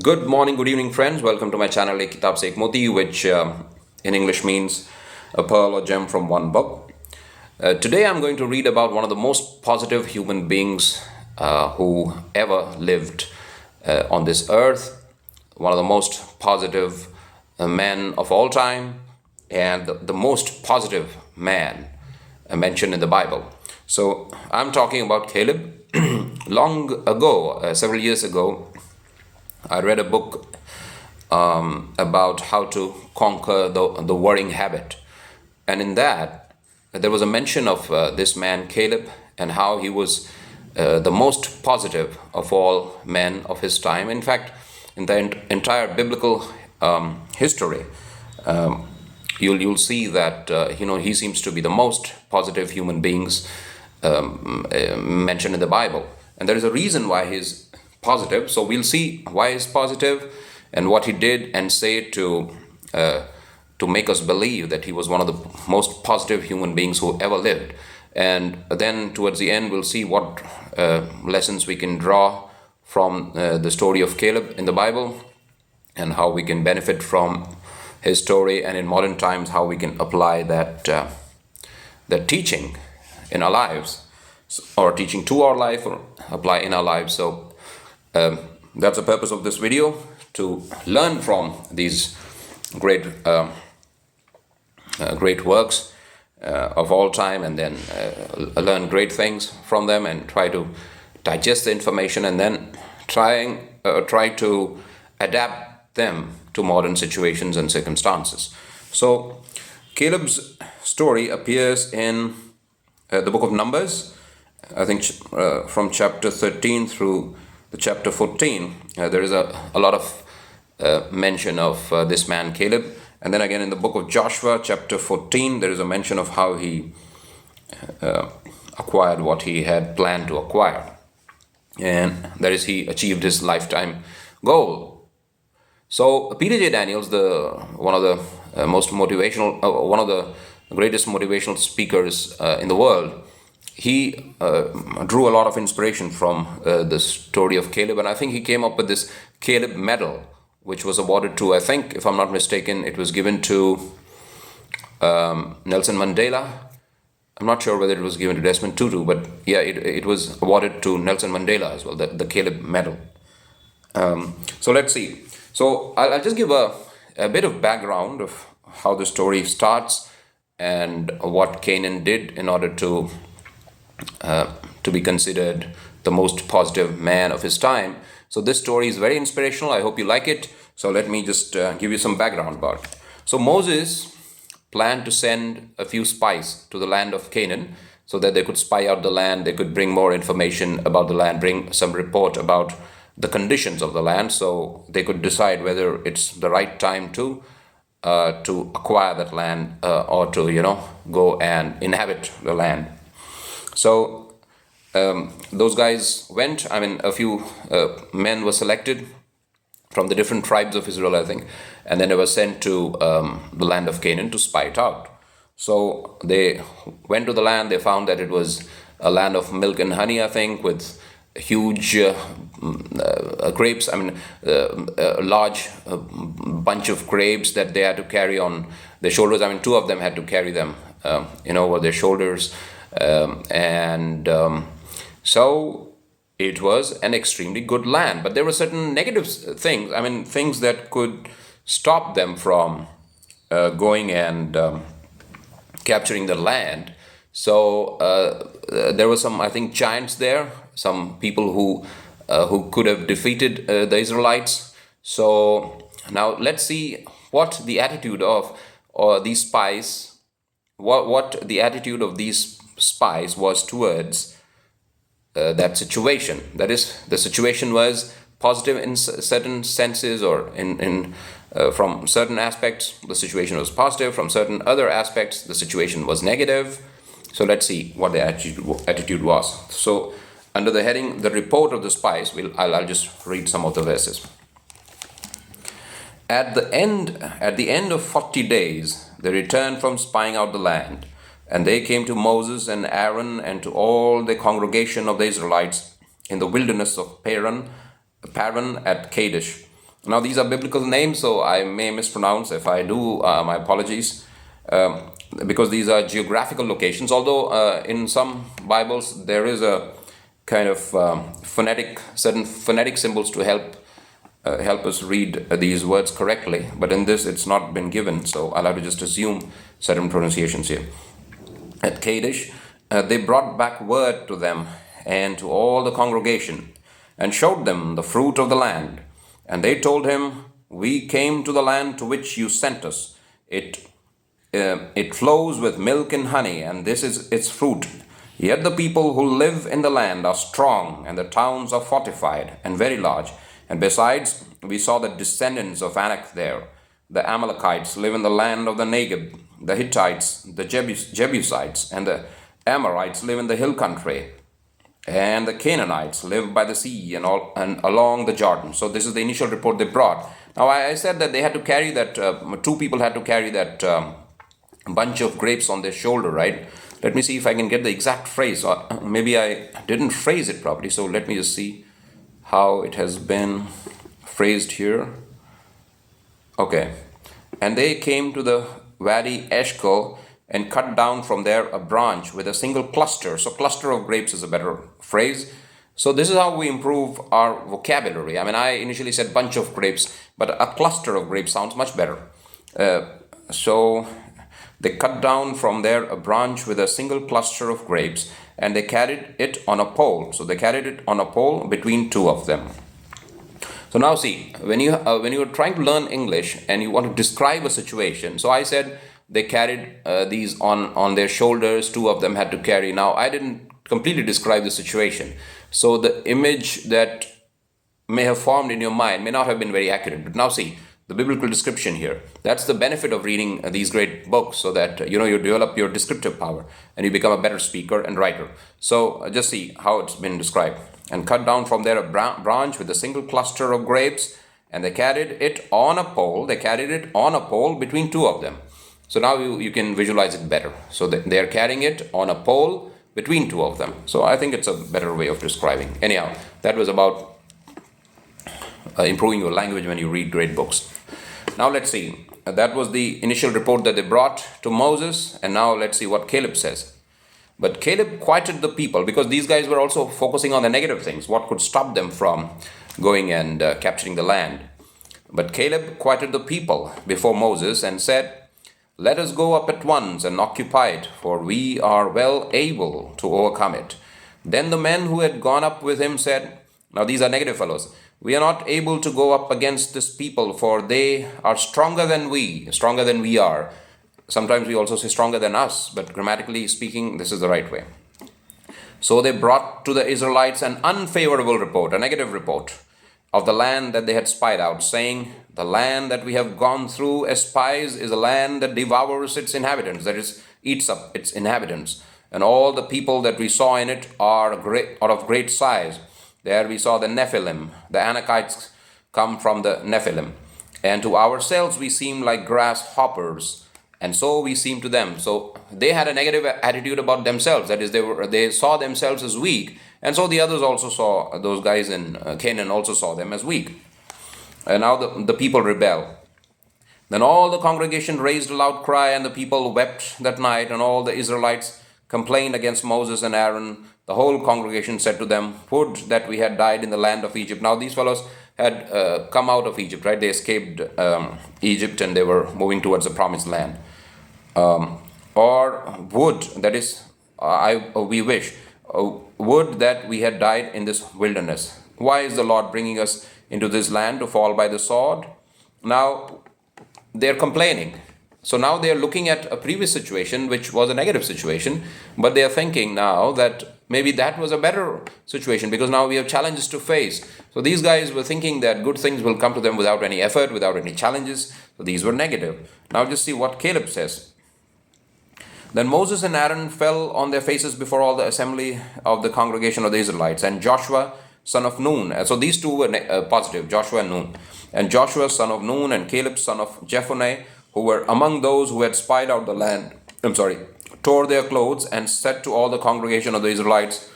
Good morning, good evening, friends. Welcome to my channel, Ek Kitab Se Ek Moti, which in English means a pearl or gem from one book. Today, I'm going to read about one of the most positive human beings who ever lived on this earth, one of the most positive men of all time, and the most positive man mentioned in the Bible. So, I'm talking about Caleb. Long ago, several years ago, I read a book about how to conquer the worrying habit. And in that, there was a mention of this man, Caleb, and how he was the most positive of all men of his time. In fact, in the entire biblical history, you'll see that he seems to be the most positive human beings mentioned in the Bible. And there is a reason why he's positive. So we'll see why he's positive and what he did and say to make us believe that he was one of the most positive human beings who ever lived. And then towards the end, we'll see what lessons we can draw from the story of Caleb in the Bible and how we can benefit from his story, and in modern times, how we can apply that teaching in our lives, or teaching to our life, or apply in our lives. So that's the purpose of this video, to learn from these great great works of all time, and then learn great things from them and try to digest the information, and then try to adapt them to modern situations and circumstances. So Caleb's story appears in the book of Numbers, I think, from chapter 13 through the chapter 14. There is a lot of mention of this man Caleb. And then again in the book of Joshua, chapter 14, there is a mention of how he acquired what he had planned to acquire. And that is, he achieved his lifetime goal. So Peter J. Daniels, one of the one of the greatest motivational speakers in the world, he drew a lot of inspiration from the story of Caleb, and I think he came up with this Caleb Medal, which was awarded to, I think, if I'm not mistaken, it was given to Nelson Mandela. I'm not sure whether it was given to Desmond Tutu, but yeah, it was awarded to Nelson Mandela as well, the Caleb Medal. So let's see. So I'll just give a bit of background of how the story starts and what Canaan did in order to be considered the most positive man of his time. So this story is very inspirational. I hope you like it. So let me just give you some background about it. So Moses planned to send a few spies to the land of Canaan so that they could spy out the land, they could bring more information about the land, bring some report about the conditions of the land, so they could decide whether it's the right time to acquire that land, or to go and inhabit the land. So those guys went. I mean, a few men were selected from the different tribes of Israel, I think, and then they were sent to the land of Canaan to spy it out. So they went to the land. They found that it was a land of milk and honey, I think, with huge grapes. I mean, a large bunch of grapes that they had to carry on their shoulders. I mean, two of them had to carry them, over their shoulders. So it was an extremely good land, but there were certain negative things. I mean, things that could stop them from going and capturing the land. So there were some, I think, giants there, some people who could have defeated the Israelites. So now let's see what the attitude of these spies, what the attitude of these spies was towards that situation. That is, the situation was positive in certain senses, or in from certain aspects the situation was positive, from certain other aspects the situation was negative. So let's see what the attitude was. So under the heading, the report of the spies, I'll just read some of the verses. At the end of 40 days, they returned from spying out the land. And they came to Moses and Aaron and to all the congregation of the Israelites in the wilderness of Paran at Kadesh, Now, these are biblical names, so I may mispronounce. If I do, my apologies, because these are geographical locations. Although in some Bibles there is a kind of certain phonetic symbols to help us read these words correctly. But in this, it's not been given, so I'll have to just assume certain pronunciations here. At Kadesh, they brought back word to them and to all the congregation, and showed them the fruit of the land. And they told him, "We came to the land to which you sent us. It flows with milk and honey, and this is its fruit. Yet the people who live in the land are strong, and the towns are fortified and very large. And besides, we saw the descendants of Anak there. The Amalekites live in the land of the Negeb. The Hittites, the Jebusites, and the Amorites live in the hill country. And the Canaanites live by the sea and along the Jordan." So this is the initial report they brought. Now I said that they had to carry that, two people had to carry that bunch of grapes on their shoulder, right? Let me see if I can get the exact phrase. Or maybe I didn't phrase it properly. So let me just see how it has been phrased here. Okay. "And they came to the Wadi Eshcol and cut down from there a branch with a single cluster." So cluster of grapes is a better phrase. So this is how we improve our vocabulary. I mean, I initially said bunch of grapes, but a cluster of grapes sounds much better. So they cut down from there a branch with a single cluster of grapes, and they carried it on a pole. So they carried it on a pole between two of them. So now see, when you are trying to learn English and you want to describe a situation, so I said they carried these on their shoulders. Two of them had to carry. Now I didn't completely describe the situation, so the image that may have formed in your mind may not have been very accurate. But now see the biblical description here. That's the benefit of reading these great books, so that you develop your descriptive power and you become a better speaker and writer. So just see how it's been described. "And cut down from there a branch with a single cluster of grapes, and they carried it on a pole." They carried it on a pole between two of them. So now you can visualize it better. So they are carrying it on a pole between two of them. So I think it's a better way of describing. Anyhow, that was about improving your language when you read great books. Now let's see. That was the initial report that they brought to Moses. And now let's see what Caleb says. "But Caleb quieted the people," because these guys were also focusing on the negative things. What could stop them from going and capturing the land? "But Caleb quieted the people before Moses and said, 'Let us go up at once and occupy it, for we are well able to overcome it.' Then the men who had gone up with him said," now these are negative fellows, "We are not able to go up against this people, for they are stronger than we are." Sometimes we also say stronger than us, but grammatically speaking, this is the right way. "So they brought to the Israelites an unfavorable report," a negative report, "of the land that they had spied out, saying, 'The land that we have gone through as spies is a land that devours its inhabitants,'" that is, eats up its inhabitants. "And all the people that we saw in it are of great size. There we saw the Nephilim. The Anakites come from the Nephilim. And to ourselves we seem like grasshoppers, and so we seem to them." So they had a negative attitude about themselves. That is, they saw themselves as weak, and so the others also saw, those guys in Canaan also saw them as weak. And now the people rebel. "Then all the congregation raised a loud cry, and the people wept that night, and all the Israelites complained against Moses and Aaron. The whole congregation said to them, 'Would that we had died in the land of Egypt.'" Now these fellows had come out of Egypt, right? They escaped Egypt and they were moving towards the promised land. "Or would," that is, we wish, "would that we had died in this wilderness. Why is the Lord bringing us into this land to fall by the sword?" Now they're complaining. So now they are looking at a previous situation, which was a negative situation, but they are thinking now that maybe that was a better situation, because now we have challenges to face. So these guys were thinking that good things will come to them without any effort, without any challenges. So these were negative. Now just see what Caleb says. "Then Moses and Aaron fell on their faces before all the assembly of the congregation of the Israelites, and Joshua son of Nun." So these two were positive, Joshua and Nun. "And Joshua son of Nun and Caleb son of Jephunneh, who were among those who had spied out the land, tore their clothes and said to all the congregation of the Israelites,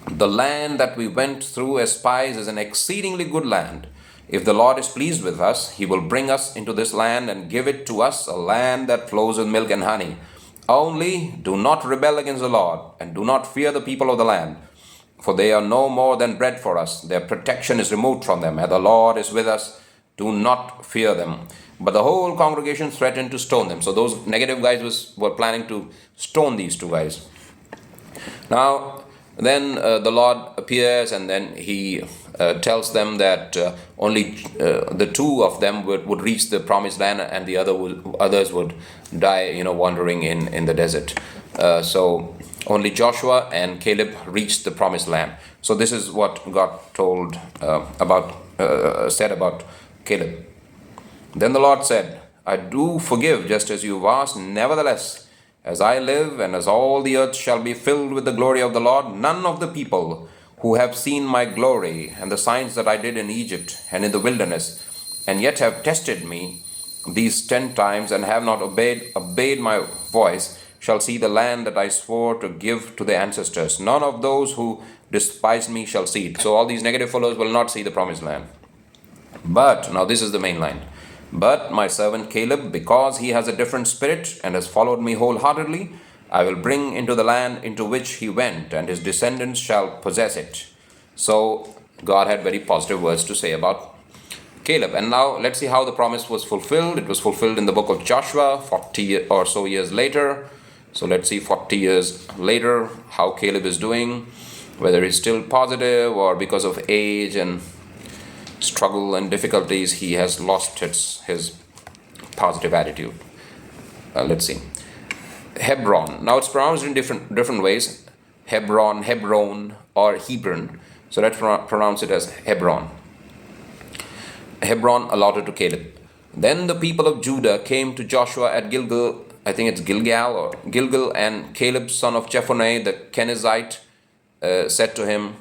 'The land that we went through as spies is an exceedingly good land. If the Lord is pleased with us, he will bring us into this land and give it to us, a land that flows with milk and honey. Only do not rebel against the Lord, and do not fear the people of the land, for they are no more than bread for us. Their protection is removed from them, and the Lord is with us. Do not fear them. But the whole congregation threatened to stone them. So those negative guys were planning to stone these two guys. Now, then the Lord appears, and then he tells them that only the two of them would reach the promised land, and the others would die, wandering in the desert. So only Joshua and Caleb reached the promised land. So this is what God said about Caleb. Then the Lord said, I do forgive just as you've asked. Nevertheless, as I live, and as all the earth shall be filled with the glory of the Lord, none of the people who have seen my glory and the signs that I did in Egypt and in the wilderness, and yet have tested me these 10 times and have not obeyed my voice, shall see the land that I swore to give to their ancestors. None of those who despise me shall see it. So all these negative followers will not see the promised land. But, now this is the main line. But my servant Caleb, because he has a different spirit and has followed me wholeheartedly, I will bring into the land into which he went, and his descendants shall possess it. So God had very positive words to say about Caleb. And now let's see how the promise was fulfilled. It was fulfilled in the book of Joshua 40 or so years later. So let's see 40 years later how Caleb is doing, whether he's still positive or because of age and struggle and difficulties he has lost his positive attitude. Let's see. Hebron. Now it's pronounced in different ways. Hebron, or Hebron. So let's pronounce it as Hebron. Hebron allotted to Caleb. Then the people of Judah came to Joshua at Gilgal, I think it's Gilgal, and Caleb son of Jephunneh the Kenizzite said to him.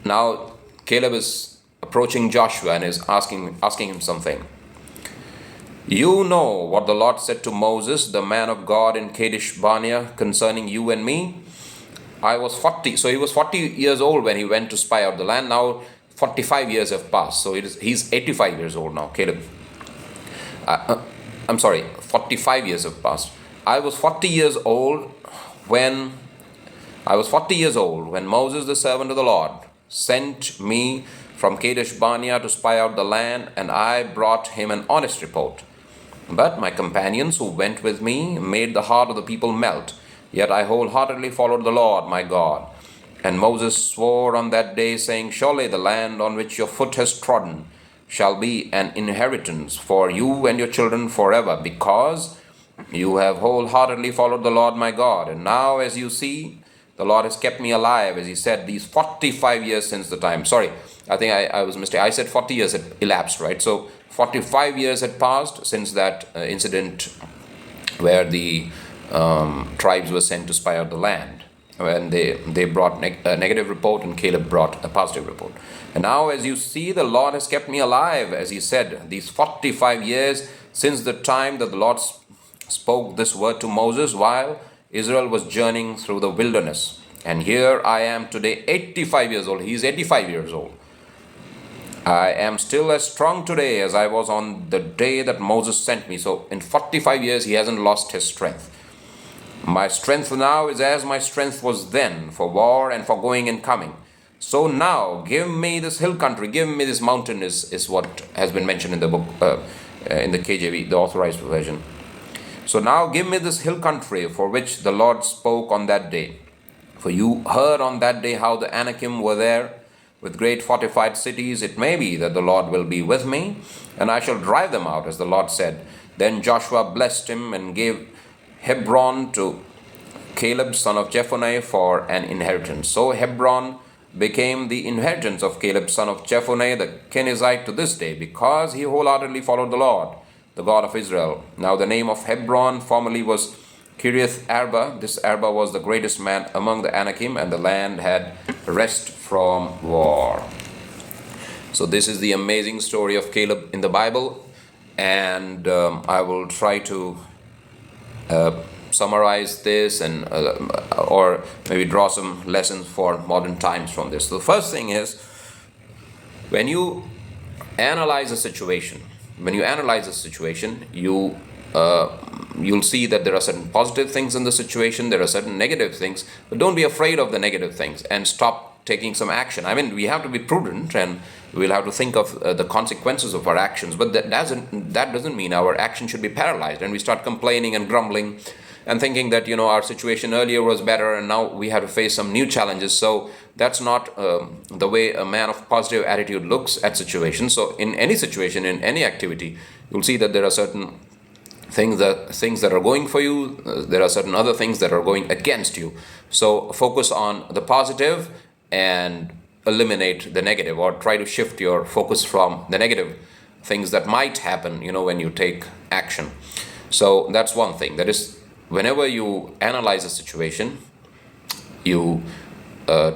Now Caleb is approaching Joshua and is asking him something. You know what the Lord said to Moses, the man of God, in Kadesh Barnea concerning you and me. I was 40, so he was 40 years old when he went to spy out the land. Now 45 years have passed, so he's 85 years old now, Caleb. I'm sorry, 45 years have passed. I was 40 years old when Moses, the servant of the Lord, sent me from Kadesh Barnea to spy out the land, and I brought him an honest report. But my companions who went with me made the heart of the people melt. Yet I wholeheartedly followed the Lord my God. And Moses swore on that day, saying, Surely the land on which your foot has trodden shall be an inheritance for you and your children forever, because you have wholeheartedly followed the Lord my God. And now, as you see, the Lord has kept me alive, as he said, these 45 years since the time. Sorry, I think I was mistaken. I said 40 years had elapsed, right? So 45 years had passed since that incident where the tribes were sent to spy out the land. When they brought a negative report and Caleb brought a positive report. And now, as you see, the Lord has kept me alive, as he said, these 45 years since the time that the Lord spoke this word to Moses while Israel was journeying through the wilderness. And here I am today, 85 years old. He is 85 years old. I am still as strong today as I was on the day that Moses sent me. So in 45 years, he hasn't lost his strength. My strength now is as my strength was then, for war and for going and coming. So now, give me this hill country, give me this mountain, is what has been mentioned in the book, in the KJV, the authorized version. So now give me this hill country for which the Lord spoke on that day. For you heard on that day how the Anakim were there with great fortified cities. It may be that the Lord will be with me, and I shall drive them out, as the Lord said. Then Joshua blessed him and gave Hebron to Caleb son of Jephunneh for an inheritance. So Hebron became the inheritance of Caleb son of Jephunneh the Kenizzite to this day, because he wholeheartedly followed the Lord, the God of Israel. Now the name of Hebron formerly was Kiriath Arba. This Arba was the greatest man among the Anakim, and the land had rest from war. So this is the amazing story of Caleb in the Bible, and I will try to summarize this and or maybe draw some lessons for modern times from this. So the first thing is, when you analyze a situation, when you analyze a situation, you'll see that there are certain positive things in the situation, there are certain negative things, but don't be afraid of the negative things and stop taking some action. I mean, we have to be prudent and we'll have to think of the consequences of our actions, but that doesn't mean our action should be paralyzed and we start complaining and grumbling and thinking that our situation earlier was better and now we have to face some new challenges. So that's not the way a man of positive attitude looks at situations. So in any situation, in any activity, you'll see that there are certain things that are going for you, there are certain other things that are going against you. So focus on the positive and eliminate the negative, or try to shift your focus from the negative things that might happen when you take action. So that's one thing. That is, whenever you analyze a situation, you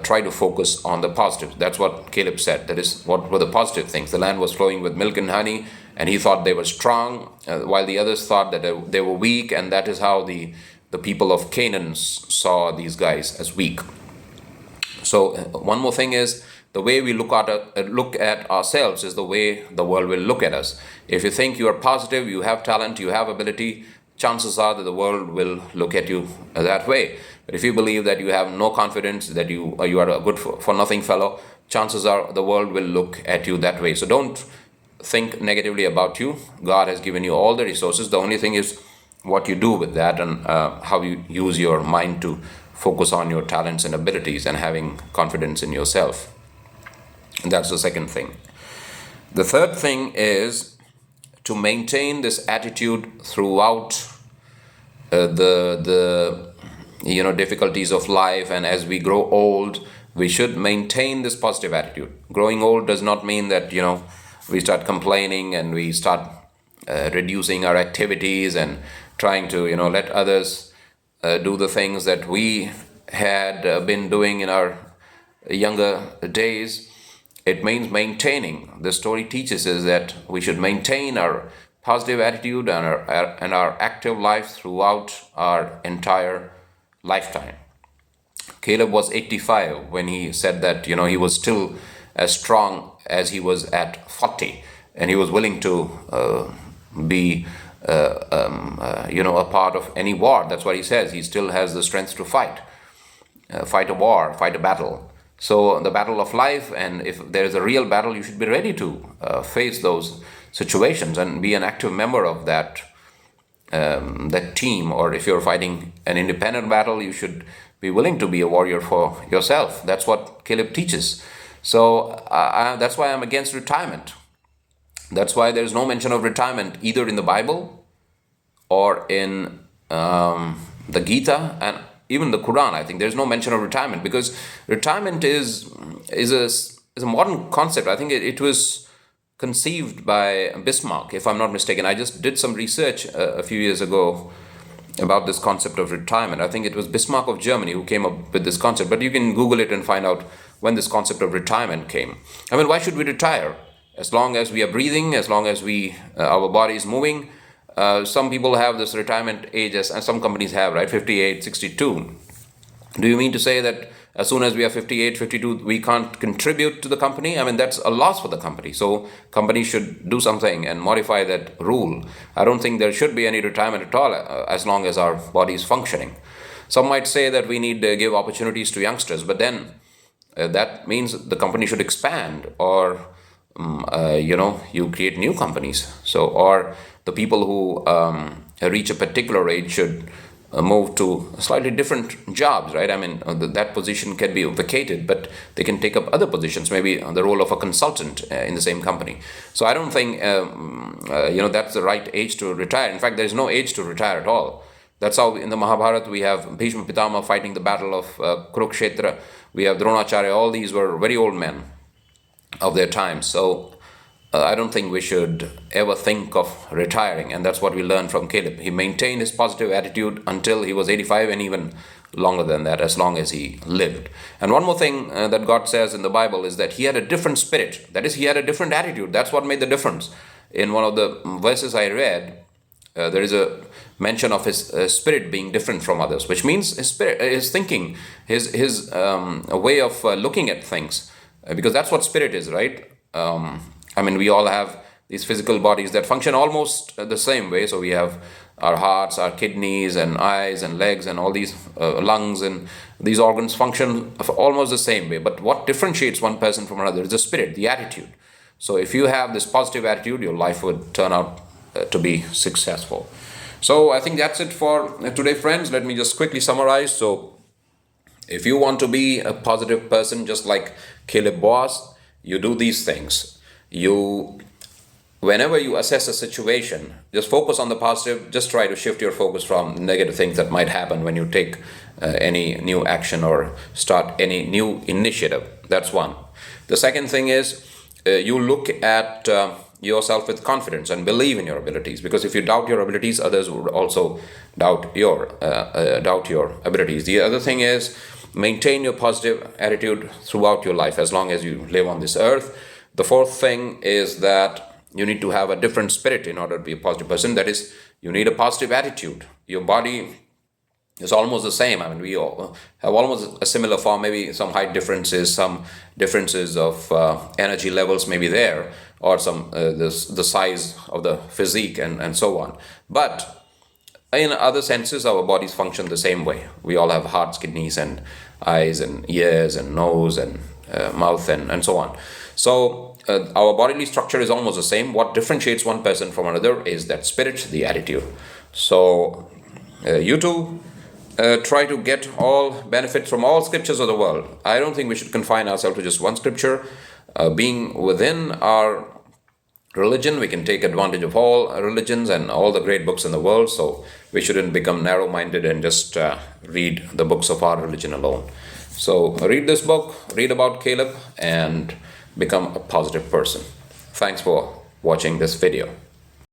try to focus on the positive. That's what Caleb said. That is, what were the positive things? The land was flowing with milk and honey, and he thought they were strong, while the others thought that they were weak, and that is how the people of Canaan saw these guys as weak. So one more thing is, the way we look at ourselves is the way the world will look at us. If you think you are positive, you have talent, you have ability, chances are that the world will look at you that way. But if you believe that you have no confidence, that you are a good for nothing fellow, chances are the world will look at you that way. So don't think negatively about you. God has given you all the resources. The only thing is what you do with that, and how you use your mind to focus on your talents and abilities and having confidence in yourself. And that's the second thing. The third thing is to maintain this attitude throughout the difficulties of life, and as we grow old, we should maintain this positive attitude. Growing old does not mean that we start complaining and we start reducing our activities and trying to let others do the things that we had been doing in our younger days. It means maintaining. The story teaches us that we should maintain our positive attitude and our active life throughout our entire lifetime. Caleb was 85 when he said that he was still as strong as he was at 40, and he was willing to be a part of any war. That's what he says. He still has the strength to fight a war, fight a battle. So the battle of life, and if there is a real battle, you should be ready to face those situations and be an active member of that team. Or if you're fighting an independent battle, you should be willing to be a warrior for yourself. That's what Caleb teaches. So that's why I'm against retirement. That's why there's no mention of retirement either in the Bible or in the Gita, and even the Quran. I think there's no mention of retirement, because retirement is a modern concept. I think it was conceived by Bismarck, if I'm not mistaken. I just did some research a few years ago about this concept of retirement. I think it was Bismarck of Germany who came up with this concept, but you can Google it and find out when this concept of retirement came. I mean, why should we retire? As long as we are breathing, as long as our body is moving. Some people have this retirement age, and some companies have, right, 58, 62. Do you mean to say that as soon as we are 58, 52, we can't contribute to the company? I mean, that's a loss for the company. So companies should do something and modify that rule. I don't think there should be any retirement at all as long as our body is functioning. Some might say that we need to give opportunities to youngsters, but then that means the company should expand, or you create new companies. So, or the people who reach a particular age should move to slightly different jobs, right? I mean, that position can be vacated, but they can take up other positions, maybe the role of a consultant in the same company. So I don't think, that's the right age to retire. In fact, there is no age to retire at all. That's how in the Mahabharata we have Bhishma Pitama fighting the battle of Kurukshetra. We have Dronacharya. All these were very old men of their time. So I don't think we should ever think of retiring, and that's what we learned from Caleb. He maintained his positive attitude until he was 85, and even longer than that, as long as he lived. And one more thing that God says in the Bible is that he had a different spirit. That is, he had a different attitude. That's what made the difference. In one of the verses I read, there is a mention of his spirit being different from others, which means his spirit, his thinking, his way of looking at things, because that's what spirit is, right? I mean, we all have these physical bodies that function almost the same way. So we have our hearts, our kidneys, and eyes, and legs, and all these lungs, and these organs function almost the same way. But what differentiates one person from another is the spirit, the attitude. So if you have this positive attitude, your life would turn out to be successful. So I think that's it for today, friends. Let me just quickly summarize. So if you want to be a positive person, just like Caleb was, you do these things. Whenever you assess a situation, just focus on the positive. Just try to shift your focus from negative things that might happen when you take any new action or start any new initiative. That's one. The second thing is you look at yourself with confidence and believe in your abilities, because if you doubt your abilities, others would also doubt your abilities. The other thing is maintain your positive attitude throughout your life as long as you live on this earth. The fourth thing is that you need to have a different spirit in order to be a positive person. That is, you need a positive attitude. Your body is almost the same. I mean, we all have almost a similar form, maybe some height differences, some differences of energy levels maybe there, or some the size of the physique and so on. But in other senses, our bodies function the same way. We all have hearts, kidneys, and eyes, and ears, and nose, and mouth, and so on. So our bodily structure is almost the same. What differentiates one person from another is that spirit, the attitude. So you too try to get all benefits from all scriptures of the world. I don't think we should confine ourselves to just one scripture. Being within our religion, we can take advantage of all religions and all the great books in the world. So we shouldn't become narrow-minded and just read the books of our religion alone. So read this book, read about Caleb, and become a positive person. Thanks for watching this video.